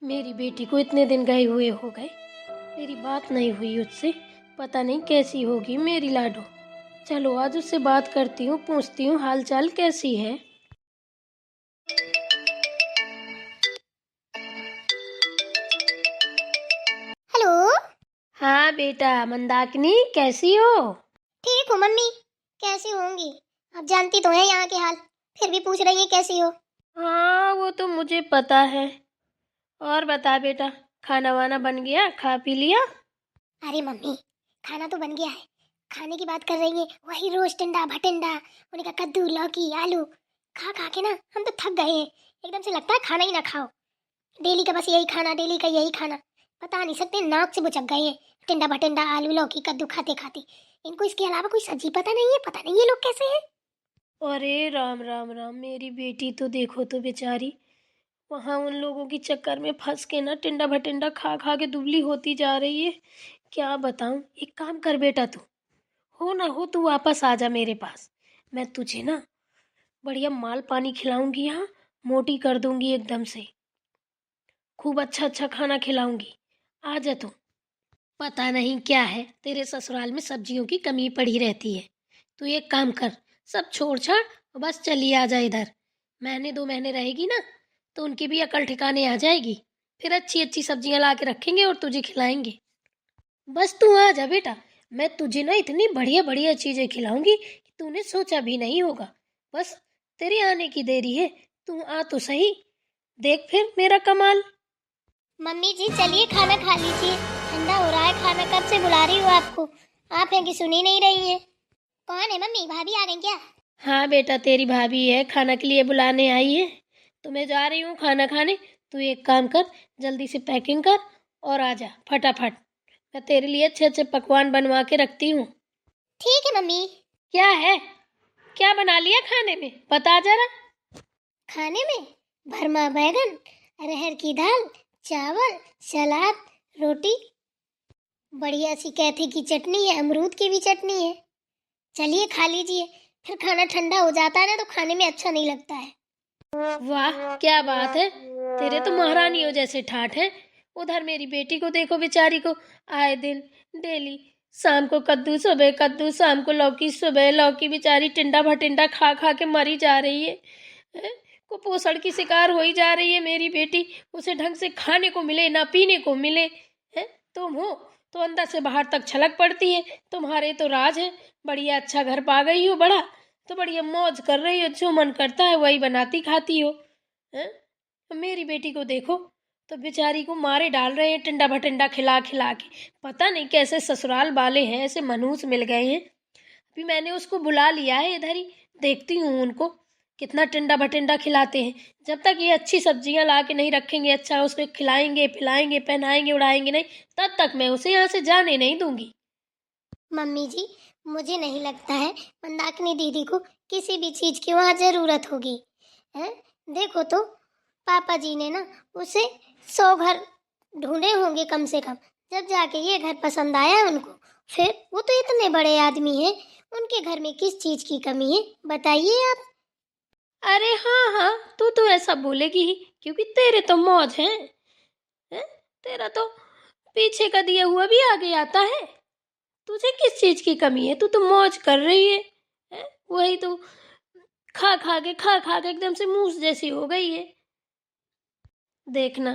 मेरी बेटी को इतने दिन गए हुए हो गए, मेरी बात नहीं हुई उससे। पता नहीं कैसी होगी मेरी लाडो। चलो आज उससे बात करती हूँ, पूछती हूँ हाल चाल कैसी है। हेलो। हाँ बेटा मंदाकिनी, कैसी हो? ठीक हूँ मम्मी। कैसी होंगी? आप जानती तो हैं यहाँ के हाल, फिर भी पूछ रही हैं कैसी हो। हाँ वो तो मुझे पता है। और बता बेटा, खाना वाना बन गया, खा पी लिया? अरे मम्मी, खाना तो बन गया है। खाने की बात कर रही हैं, वही रोज टिंडा भटिंडा, उन्हें का कद्दू लौकी आलू खा खा के ना हम तो थक गए हैं। एकदम से लगता है खाना ही ना खाओ। डेली का बस यही खाना, डेली का यही खाना। बता नहीं सकते, नाक से बुचक गए हैं। टिंडा भटिंडा आलू लौकी कद्दू खाते खाते इनको इसके अलावा कोई सब्जी पता नहीं है। पता नहीं ये लोग कैसे हैं। अरे राम राम राम, मेरी बेटी तो देखो तो बेचारी वहाँ उन लोगों के चक्कर में फंस के ना टिंडा भटिंडा खा खा के दुबली होती जा रही है। क्या बताऊँ। एक काम कर बेटा, तू हो ना हो तू वापस आ जा मेरे पास। मैं तुझे ना बढ़िया माल पानी खिलाऊंगी, यहाँ मोटी कर दूंगी एकदम से। खूब अच्छा अच्छा खाना खिलाऊंगी। आ जा तू। पता नहीं क्या है तेरे ससुराल में सब्जियों की कमी पड़ी रहती है। तू एक काम कर, सब छोड़ छाड़ और बस चली आ जा इधर। महीने 2 महीने रहेगी ना तो उनकी भी अकल ठिकाने आ जाएगी। फिर अच्छी अच्छी सब्जियां ला के रखेंगे और तुझे खिलाएंगे। बस तू आ जा बेटा। मैं तुझे ना इतनी बढ़िया बढ़िया चीजें खिलाऊंगी कि तूने सोचा भी नहीं होगा। बस तेरे आने की देरी है। तू आ तो सही, देख फिर मेरा कमाल। मम्मी जी चलिए खाना खा लीजिए, ठंडा हो रहा है खाना। कब से बुला रही हूँ आपको, आप हैं कि सुन ही नहीं रही हैं। कौन है मम्मी, भाभी आ गई क्या? हाँ बेटा, तेरी भाभी है, खाना के लिए बुलाने आई है। तो मैं जा रही हूँ खाना खाने। तू एक काम कर, जल्दी से पैकिंग कर और आ जा फटाफट। मैं तेरे लिए अच्छे अच्छे पकवान बनवा के रखती हूँ। ठीक है मम्मी। क्या है, क्या बना लिया खाने में, बता जरा। खाने में भरमा बैगन, अरहर की दाल, चावल, सलाद, रोटी, बढ़िया सी कैथे की चटनी है, अमरूद की भी चटनी है। चलिए खा लीजिए, फिर खाना ठंडा हो जाता है ना तो खाने में अच्छा नहीं लगता है। वाह क्या बात है, तेरे तो महारानियों जैसे ठाठ हैं। उधर मेरी बेटी को देखो बेचारी को, आए दिन डेली शाम को कद्दू, सुबह कद्दू, शाम को लौकी, सुबह लौकी। बेचारी टिंडा भटिंडा खा खा के मरी जा रही है। हैं? कुपोषण की शिकार हो ही जा रही है मेरी बेटी। उसे ढंग से खाने को मिले ना पीने को मिले। हैं? तुम हो तो अंदर से बाहर तक छलक पड़ती है। तुम्हारे तो राज है, बढ़िया अच्छा घर पा गई हो बड़ा, तो बढ़िया मौज कर रही हो, जो मन करता है वही बनाती खाती हो। हैं? मेरी बेटी को देखो तो बेचारी को मारे डाल रहे हैं टिंडा भटिंडा खिला खिला के। पता नहीं कैसे ससुराल वाले हैं, ऐसे मनहूस मिल गए हैं। अभी मैंने उसको बुला लिया है इधर ही, देखती हूँ उनको कितना टिंडा भटिंडा खिलाते हैं। जब तक ये अच्छी सब्जियां ला के नहीं रखेंगे, अच्छा उसको खिलाएंगे पिलाएंगे पहनाएंगे उड़ाएंगे नहीं, तब तक मैं उसे यहाँ से जाने नहीं दूंगी। मम्मी जी, मुझे नहीं लगता है मंदाकिनी दीदी को किसी भी चीज की वहाँ जरूरत होगी। हैं? देखो तो, पापा जी ने ना उसे 100 घर ढूंढे होंगे कम से कम, जब जाके ये घर पसंद आया उनको। फिर वो तो इतने बड़े आदमी हैं, उनके घर में किस चीज की कमी है बताइए आप। अरे हाँ हाँ, तू तो ऐसा बोलेगी ही क्योंकि तेरे तो मौज हैं। हैं? तेरा तो पीछे का दिया हुआ भी आगे आता है। तुझे किस चीज की कमी है, तू तो मौज कर रही है। हैं? वही तो खा खा के एकदम से मूस जैसी हो गई है। देखना,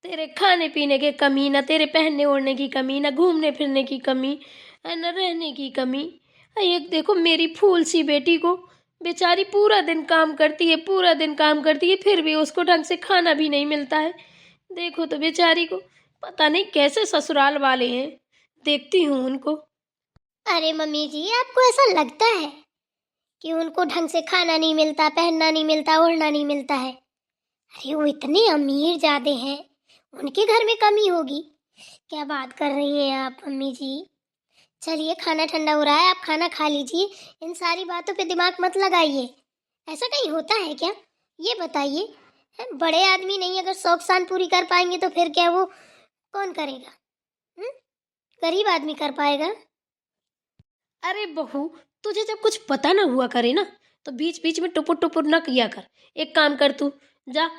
तेरे खाने पीने के कमी ना, तेरे पहनने ओढ़ने की कमी ना, घूमने फिरने की कमी है ना, रहने की कमी। एक देखो मेरी फूल सी बेटी को, बेचारी पूरा दिन काम करती है, पूरा दिन काम करती है, फिर भी उसको ढंग से खाना भी नहीं मिलता है। देखो तो बेचारी को, पता नहीं कैसे ससुराल वाले हैं, देखती हूँ उनको। अरे मम्मी जी, आपको ऐसा लगता है कि उनको ढंग से खाना नहीं मिलता, पहनना नहीं मिलता, ओढ़ना नहीं मिलता है? अरे वो इतने अमीर जादे हैं, उनके घर में कमी होगी? क्या बात कर रही हैं आप मम्मी जी। चलिए खाना ठंडा हो रहा है, आप खाना खा लीजिए। इन सारी बातों पे दिमाग मत लगाइए। ऐसा कहीं होता है क्या, ये बताइए। बड़े आदमी नहीं अगर शौक शान पूरी कर पाएंगे तो फिर क्या वो कौन करेगा? हम्म? गरीब आदमी कर पाएगा? अरे बहू, तुझे जब कुछ पता ना हुआ करे ना तो बीच बीच में टुपुर टुपुर न किया कर। एक काम कर, तू जा,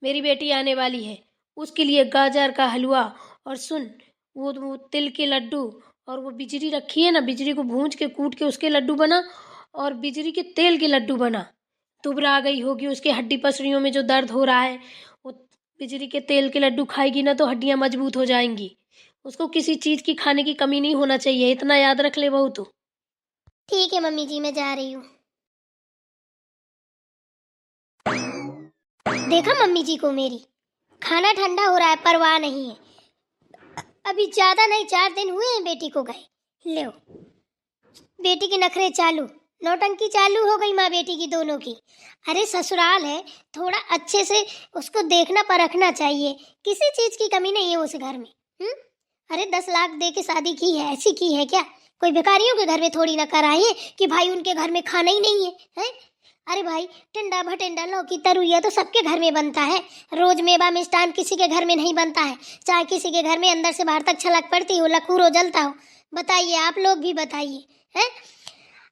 मेरी बेटी आने वाली है, उसके लिए गाजर का हलवा, और सुन, वो तिल के लड्डू, और वो बिजरी रखी है ना, बिजरी को भूंज के कूट के उसके लड्डू बना, और बिजरी के तेल के लड्डू बना। दुबरा गई होगी, उसके हड्डी पसलियों में जो दर्द हो रहा है, वो बिजरी के तेल के लड्डू खाएगी ना तो हड्डियां मजबूत हो जाएंगी। उसको किसी चीज की खाने की कमी नहीं होना चाहिए, इतना याद रख ले बहू तू। ठीक है मम्मी जी, मैं जा रही हूँ। देखा मम्मी जी को मेरी, खाना ठंडा हो रहा है, परवाह नहीं है। अभी ज्यादा नहीं, 4 दिन हुए हैं बेटी को गए। ले बेटी के नखरे चालू, नौटंकी चालू हो गई माँ बेटी की दोनों की। अरे ससुराल है, थोड़ा अच्छे से उसको देखना परखना चाहिए। किसी चीज की कमी नहीं है उस घर में। अरे 10 लाख दे के शादी की है, ऐसी की है क्या? कोई भिखारियों के घर में थोड़ी ना कराई है कि भाई उनके घर में खाना ही नहीं है, हैं? अरे भाई, टिंडा भटिंडा लौकी तरुइया तो सबके घर में बनता है। रोज मेवा मिष्टान किसी के घर में नहीं बनता है। चाहे किसी के घर में अंदर से बाहर तक छलक पड़ती हो, लकूरो जलता हो। बताइए, आप लोग भी बताइए, हैं?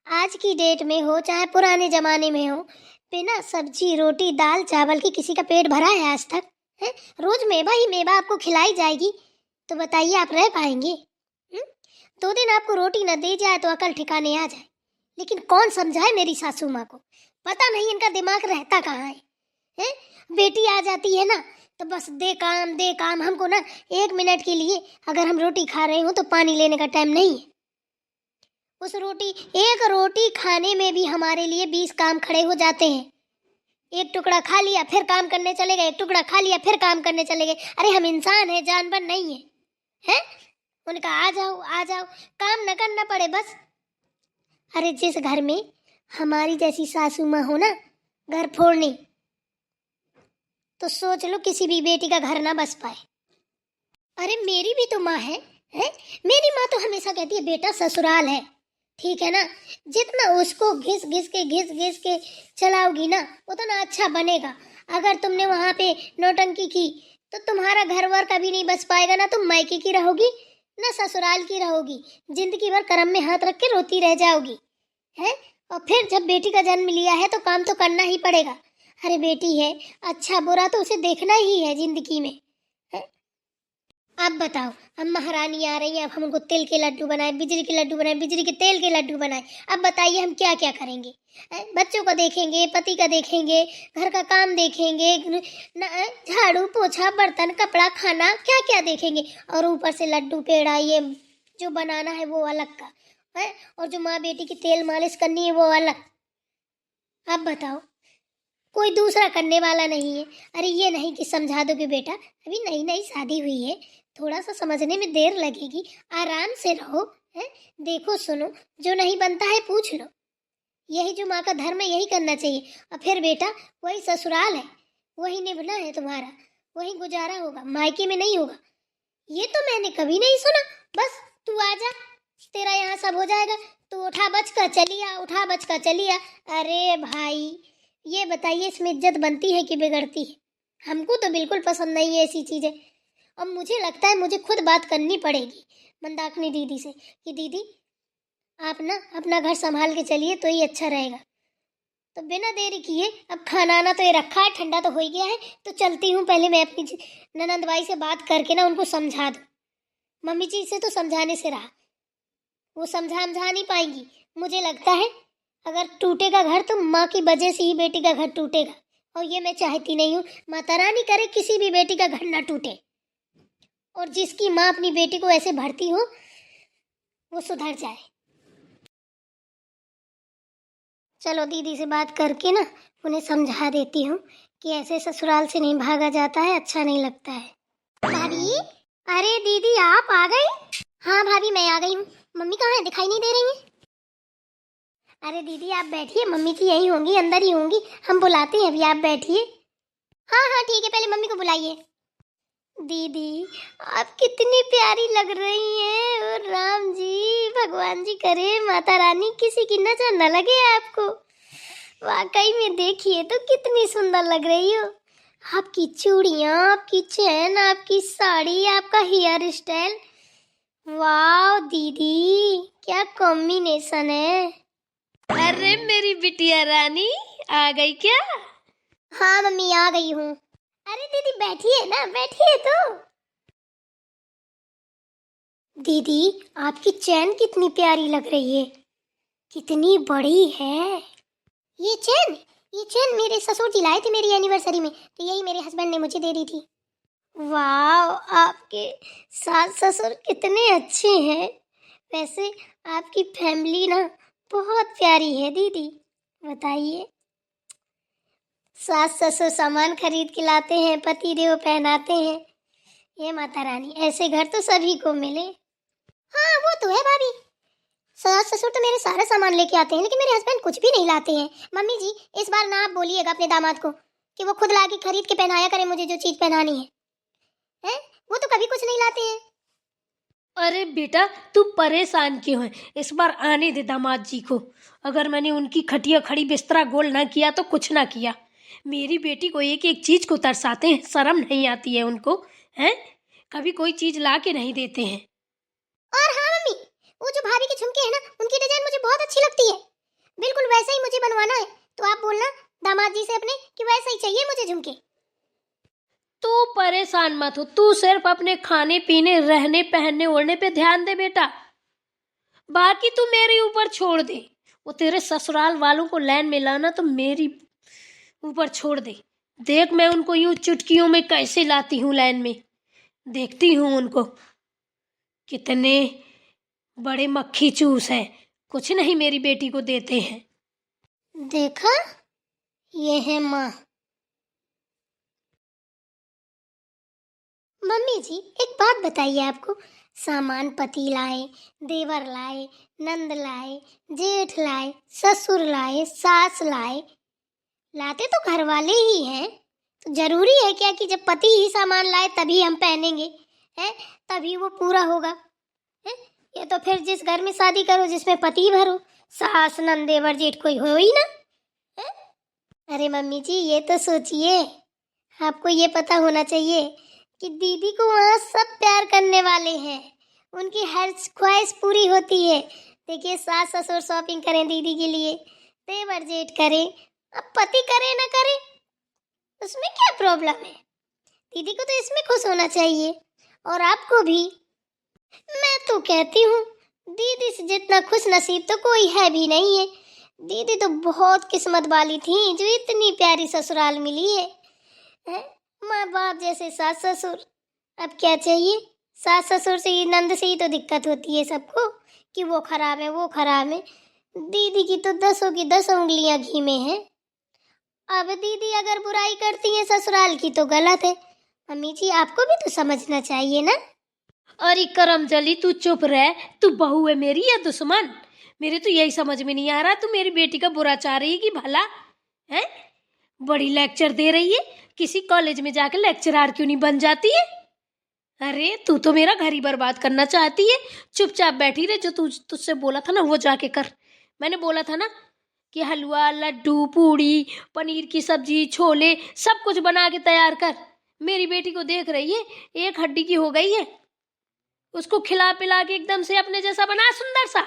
आज की डेट में हो चाहे पुराने जमाने में हो, बिना सब्जी रोटी दाल चावल की किसी का पेट भरा है आज तक? है? रोज मेवा ही मेवा आपको खिलाई जाएगी तो बताइए आप रह पाएंगे? 2 दिन आपको रोटी न दे जाए तो अकल ठिकाने आ जाए। लेकिन कौन समझाए मेरी सासू माँ को? पता नहीं इनका दिमाग रहता कहाँ है? बेटी आ जाती है ना तो बस दे काम। हमको ना 1 मिनट के लिए अगर हम रोटी खा रहे हो तो पानी लेने का टाइम नहीं है। उस एक रोटी खाने में भी हमारे लिए 20 काम खड़े हो जाते हैं। एक टुकड़ा खा लिया फिर काम करने चले गए, एक टुकड़ा खा लिया फिर काम करने चले गए। अरे हम इंसान हैं, जानवर नहीं है, हैं? उनका आ जाओ, काम न करना पड़े बस। अरे जिस घर में हमारी जैसी सासू माँ हो ना, घर फोड़नी, तो सोच लो किसी भी बेटी का घर ना बस पाए। अरे मेरी भी तो माँ है? मेरी माँ तो हमेशा कहती है बेटा ससुराल है, ठीक है ना? जितना उसको घिस घिस के चलाओगी ना उतना अच्छा बनेगा। अगर तुमने वहाँ पे नौटंकी की तो तुम्हारा घर वर कभी नहीं बस पाएगा। ना तुम मायके की रहोगी ना ससुराल की रहोगी, जिंदगी भर करम में हाथ रख के रोती रह जाओगी, है? और फिर जब बेटी का जन्म लिया है तो काम तो करना ही पड़ेगा। अरे बेटी है, अच्छा बुरा तो उसे देखना ही है जिंदगी में, है? अब बताओ, हम महारानी आ रही हैं, अब हम उनको तिल के लड्डू बनाए, बिजली के लड्डू बनाए, बिजली के तेल के लड्डू बनाए। अब बताइए हम क्या क्या करेंगे? बच्चों का देखेंगे, पति का देखेंगे, घर का काम देखेंगे, झाड़ू पोछा बर्तन कपड़ा खाना क्या क्या देखेंगे, और ऊपर से लड्डू पेड़ा ये जो बनाना है वो अलग का है, और जो माँ बेटी की तेल मालिश करनी है वो अलग। अब बताओ, कोई दूसरा करने वाला नहीं है। अरे ये नहीं कि समझा दो कि बेटा अभी नई नई शादी हुई है, थोड़ा सा समझने में देर लगेगी, आराम से रहो, है? देखो सुनो, जो नहीं बनता है पूछ लो। यही जो माँ का धर्म है, यही करना चाहिए। और फिर बेटा वही ससुराल है, वही निभना है तुम्हारा, वही गुजारा होगा, मायके में नहीं होगा। ये तो मैंने कभी नहीं सुना। बस तू आ जा, तेरा यहाँ सब हो जाएगा, तू उठा बच कर चली आ। अरे भाई ये बताइए, इसमें इज्जत बनती है कि बिगड़ती है? हमको तो बिल्कुल पसंद नहीं है ऐसी चीजें। अब मुझे लगता है मुझे खुद बात करनी पड़ेगी मंदाकिनी दीदी से कि दीदी आप ना अपना घर संभाल के चलिए तो ही अच्छा रहेगा। तो बिना देरी किए, अब खाना आना तो ये रखा है, ठंडा तो हो ही गया है, तो चलती हूँ। पहले मैं अपनी ननंद भाई से बात करके ना उनको समझा दूँ। मम्मी जी से तो समझाने से रहा, वो समझा नहीं पाएंगी। मुझे लगता है अगर टूटेगा घर तो माँ की वजह से ही बेटी का घर टूटेगा, और ये मैं चाहती नहीं हूँ। माता रानी करे किसी भी बेटी का घर ना टूटे, और जिसकी माँ अपनी बेटी को ऐसे भरती हो वो सुधर जाए। चलो दीदी से बात करके ना उन्हें समझा देती हूँ कि ऐसे ससुराल से नहीं भागा जाता है, अच्छा नहीं लगता है। भाभी, अरे दीदी आप आ गई? हाँ भाभी मैं आ गई हूँ। मम्मी कहाँ है, दिखाई नहीं दे रही हैं? अरे दीदी आप बैठिए, मम्मी जी यही होंगी, अंदर ही होंगी, हम बुलाते हैं अभी, आप बैठिए। हाँ ठीक है, पहले मम्मी को बुलाइए। दीदी आप कितनी प्यारी लग रही हैं, और राम जी भगवान जी करे माता रानी किसी की नजर न लगे आपको। वाकई में देखिए तो कितनी सुंदर लग रही हो। आपकी चूड़ियाँ, आपकी चैन, आपकी साड़ी, आपका हेयर स्टाइल, वाह दीदी क्या कॉम्बिनेशन है। अरे मेरी बिटिया रानी आ गई क्या? हाँ मम्मी आ गई हूँ। अरे दीदी बैठिए ना, बैठिए तो। दीदी आपकी चैन कितनी प्यारी लग रही है, कितनी बड़ी है। ये चैन मेरे ससुर जी लाए थे मेरी एनिवर्सरी में, तो यही मेरे हस्बैंड ने मुझे दे दी थी। वाह, आपके सास ससुर कितने अच्छे हैं। वैसे आपकी फैमिली ना बहुत प्यारी है दीदी। बताइए, सास ससुर सामान खरीद के लाते हैं, पति देव पहनाते हैं। ये माता रानी, ऐसे घर तो सभी को मिले। हाँ वो तो है भाभी, सास ससुर तो मेरे सारा सामान लेके आते हैं, लेकिन मेरे हस्बैंड कुछ भी नहीं लाते हैं। मम्मी जी इस बार ना आप बोलिएगा अपने दामाद को कि वो खुद लाके खरीद के पहनाया करे मुझे जो चीज पहनानी है। वो तो कभी कुछ नहीं लाते हैं। अरे बेटा तू परेशान क्यों है, इस बार आने दे दामाद जी को। अगर मैंने उनकी खटिया खड़ी बिस्तरा गोल ना किया तो कुछ ना किया। मेरी बेटी को एक एक चीज को तरसाते हैं, शर्म नहीं आती है उनको, हैं? कभी कोई चीज ला के नहीं देते हैं। और हाँ मम्मी, वो जो भाभी के झुमके हैं ना, उनकी डिजाइन मुझे बहुत अच्छी लगती है। बिल्कुल वैसा ही मुझे बनवाना है, तो आप बोलना दामाद जी से अपने कि वैसा ही चाहिए मुझे झुमके। तू परेशान मत हो, तू सिर्फ अपने खाने पीने रहने पहनने ओढ़ने पे ध्यान दे बेटा, बाकी तू मेरे ऊपर छोड़ दे। वो तेरे ससुराल वालों को लाइन में लाना तो मेरी ऊपर छोड़ दे। देख मैं उनको यूं चुटकियों में कैसे लाती हूँ लाइन में, देखती हूँ उनको। कितने बड़े मक्खी चूस है, कुछ नहीं मेरी बेटी को देते हैं। देखा, ये है माँ। मम्मी जी एक बात बताइए, आपको सामान पति लाए, देवर लाए, नंद लाए, जेठ लाए, ससुर लाए, सास लाए, लाते तो घर वाले ही हैं। तो जरूरी है क्या कि जब पति ही सामान लाए तभी हम पहनेंगे, हैं? तभी वो पूरा होगा, हैं? ये तो फिर जिस घर में शादी करो जिसमें पति भरो, सास नंद देवर जेठ कोई हो ही ना, हैं? अरे मम्मी जी ये तो सोचिए, आपको ये पता होना चाहिए कि दीदी को वहाँ सब प्यार करने वाले हैं, उनकी हर ख्वाहिश पूरी होती है। देखिए सास ससुर शॉपिंग करें दीदी के लिए, देवर जेठ करें, अब पति करे ना करे उसमें क्या प्रॉब्लम है। दीदी को तो इसमें खुश होना चाहिए, और आपको भी। मैं तो कहती हूँ दीदी से जितना खुश नसीब तो कोई है भी नहीं है। दीदी तो बहुत किस्मत वाली थी जो इतनी प्यारी ससुराल मिली है? माँ बाप जैसे सास ससुर। अब क्या चाहिए, सास ससुर से ही नंद से ही तो दिक्कत होती है सबको कि वो खराब है वो खराब है। दीदी की तो 10 की 10 उंगलियां घी में है। अब दीदी अगर बुराई करती है ससुराल की तो गलत है। मम्मी जी आपको भी तो समझना चाहिए ना। अरे करमजली तू चुप रह, तू बहू है मेरी या दुश्मन? मेरे तो यही समझ में नहीं आ रहा, तू मेरी बेटी का बुरा चाह रही है कि भला है? बड़ी लेक्चर दे रही है, किसी कॉलेज में जाकर लेक्चरार क्यों नहीं बन जाती है? अरे तू तो मेरा घर ही बर्बाद करना चाहती है। चुपचाप बैठी रहे, जो तुझसे बोला था ना वो जाके कर। मैंने बोला था ना कि हलवा लड्डू पूड़ी पनीर की सब्जी छोले सब कुछ बना के तैयार कर। मेरी बेटी को देख रही है, एक हड्डी की हो गई है, उसको खिला पिला के एकदम से अपने जैसा बना सुंदर सा।